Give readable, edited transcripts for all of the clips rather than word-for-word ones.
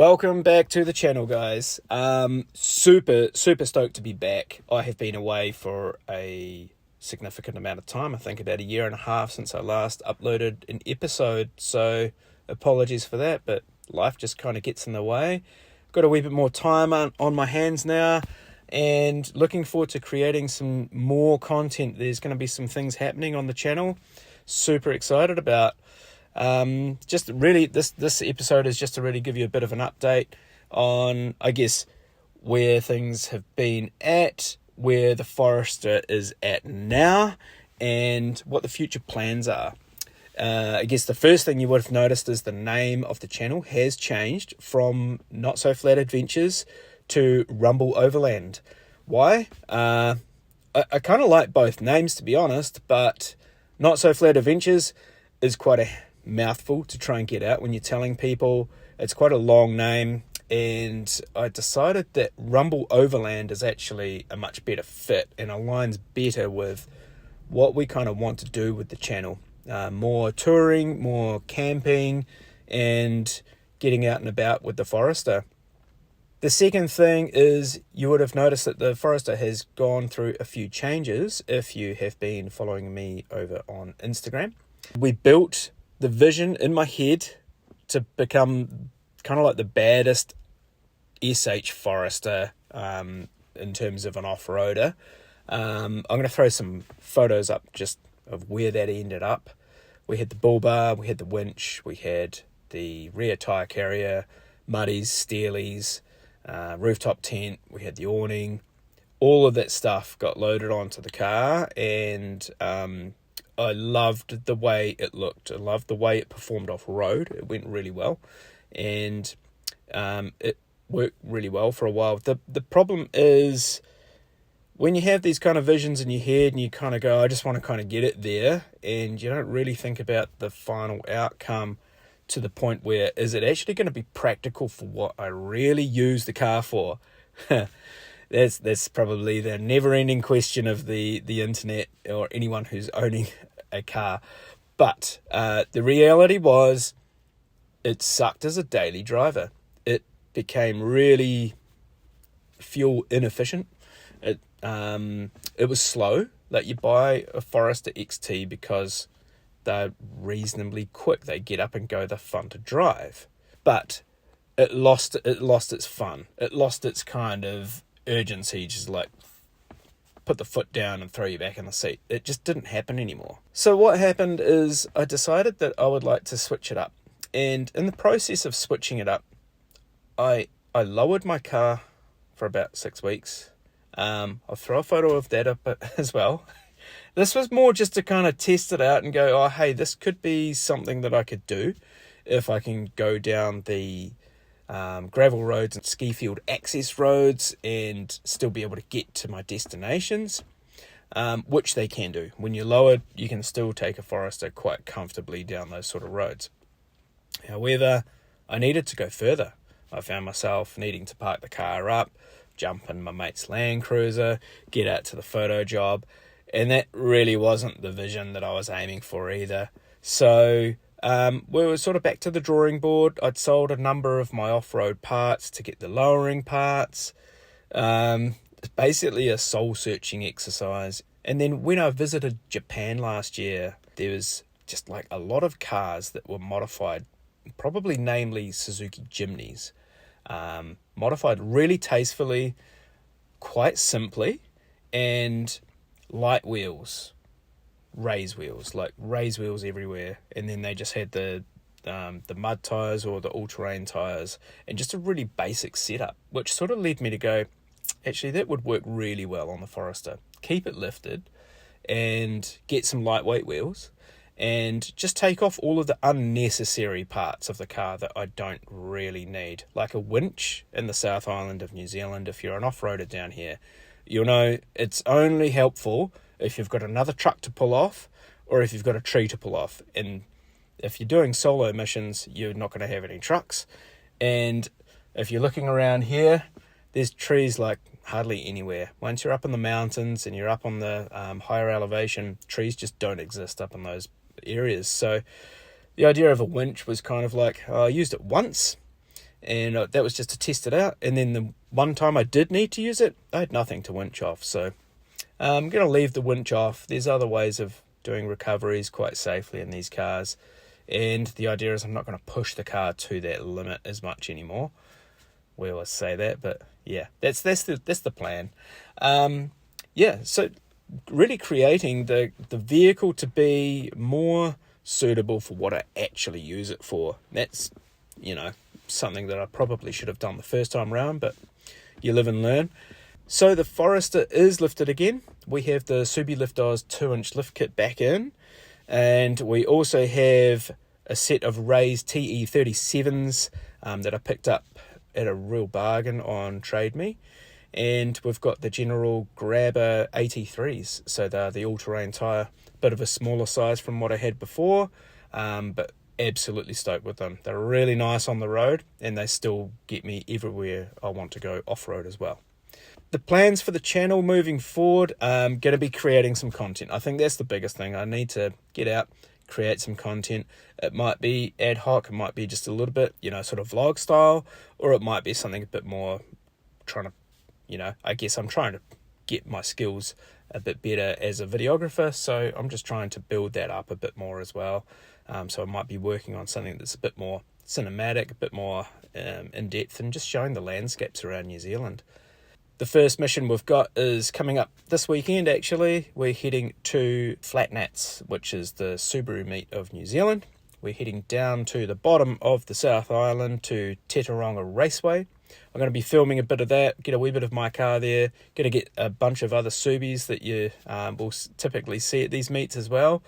Welcome back to the channel, guys. Super stoked to be back. I have been away for a significant amount of time. I think about 1.5 years since I last uploaded an episode. So apologies for that, but life just kind of gets in the way. Got a wee bit more time on my hands now and looking forward to creating some more content. There's going to be some things happening on the channel. Super excited about. Just really this episode is just to really give you a bit of an update on, I guess, where things have been at, where the Forester is at now, and what the future plans are. I guess the first thing you would have noticed is the name of the channel has changed from Not So Flat Adventures to Rumble Overland. Why? I kind of like both names, to be honest, but Not So Flat Adventures is quite a mouthful to try and get out when you're telling people. It's quite a long name, and I decided that Rumble Overland is actually a much better fit and aligns better with what we kind of want to do with the channel. More touring, more camping, and getting out and about with the Forester. The second thing is you would have noticed that the Forester has gone through a few changes if you have been following me over on Instagram. We built the vision in my head to become kind of like the baddest SH Forester in terms of an off-roader. I'm going to throw some photos up just of where that ended up. We had the bull bar, we had the winch, we had the rear tyre carrier, muddies, steelies, rooftop tent, we had the awning. All of that stuff got loaded onto the car, and I loved the way it looked. I loved the way it performed off-road. It went really well, and it worked really well for a while. The problem is when you have these kind of visions in your head and you kind of go, I just want to kind of get it there, and you don't really think about the final outcome to the point where, is it actually going to be practical for what I really use the car for? That's probably the never-ending question of the internet or anyone who's owning a car. But the reality was it sucked as a daily driver. It became really fuel inefficient. It was slow. Like, you buy a Forester XT because they're reasonably quick. They get up and go. They're fun to drive. But it lost its fun. It lost its kind of urgency, just like put the foot down and throw you back in the seat. It just didn't happen anymore. So what happened is I decided that I would like to switch it up. And in the process of switching it up, I lowered my car for about 6 weeks. I'll throw a photo of that up as well. This was more just to kind of test it out and go, oh, hey, this could be something that I could do if I can go down the gravel roads and ski field access roads and still be able to get to my destinations, which they can do. When you're lowered, you can still take a Forester quite comfortably down those sort of roads. However, I needed to go further. I found myself needing to park the car up, jump in my mate's Land Cruiser, get out to the photo job, and that really wasn't the vision that I was aiming for either. So we were sort of back to the drawing board. I'd sold a number of my off-road parts to get the lowering parts. It's basically a soul-searching exercise. And then when I visited Japan last year, there was just like a lot of cars that were modified, probably namely Suzuki JIMNYs. Modified really tastefully, quite simply, and light wheels. Raise wheels everywhere, and then they just had the mud tires or the all-terrain tires, and just a really basic setup, which sort of led me to go, actually that would work really well on the Forester. Keep it lifted and get some lightweight wheels and just take off all of the unnecessary parts of the car that I don't really need, like a winch in the South Island of New Zealand. If you're an off-roader down here, you'll know it's only helpful if you've got another truck to pull off or if you've got a tree to pull off. And if you're doing solo missions, you're not going to have any trucks. And if you're looking around here, there's trees like hardly anywhere. Once you're up in the mountains and you're up on the higher elevation, trees just don't exist up in those areas. So the idea of a winch was kind of like, I used it once and that was just to test it out. And then the one time I did need to use it, I had nothing to winch off, so I'm going to leave the winch off. There's other ways of doing recoveries quite safely in these cars, and the idea is I'm not going to push the car to that limit as much anymore. We always say that, but yeah, that's the plan. So really creating the vehicle to be more suitable for what I actually use it for. That's, something that I probably should have done the first time around, but you live and learn. So the Forester is lifted again. We have the SubieLiftOz 2-inch lift kit back in, and we also have a set of raised TE37s that I picked up at a real bargain on TradeMe. And we've got the General Grabber AT3s, so they're the all-terrain tyre, bit of a smaller size from what I had before, but absolutely stoked with them. They're really nice on the road, and they still get me everywhere I want to go off-road as well. The plans for the channel moving forward, I'm going to be creating some content. I think that's the biggest thing. I need to get out, create some content. It might be ad hoc, it might be just a little bit, sort of vlog style, or it might be something a bit more trying to, I guess I'm trying to get my skills a bit better as a videographer, so I'm just trying to build that up a bit more as well. So I might be working on something that's a bit more cinematic, a bit more in-depth, and just showing the landscapes around New Zealand. The first mission we've got is coming up this weekend, actually. We're heading to Flatnats, which is the Subaru meet of New Zealand. We're heading down to the bottom of the South Island to Tuatara Raceway. I'm going to be filming a bit of that, get a wee bit of my car there, going to get a bunch of other Subies that you will typically see at these meets as well.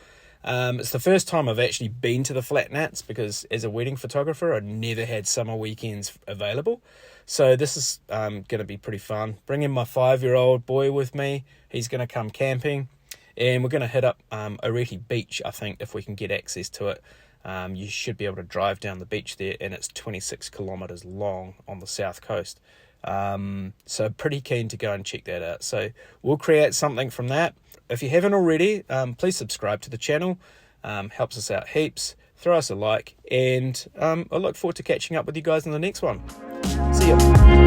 It's the first time I've actually been to the Flatnats, because as a wedding photographer I never had summer weekends available. So this is going to be pretty fun. Bringing my 5-year-old boy with me. He's going to come camping, and we're going to hit up Oreti Beach, I think, if we can get access to it. You should be able to drive down the beach there, and it's 26 kilometres long on the south coast. So pretty keen to go and check that out. So we'll create something from that. If you haven't already, please subscribe to the channel. Helps us out heaps. Throw us a like, and I look forward to catching up with you guys in the next one. See ya.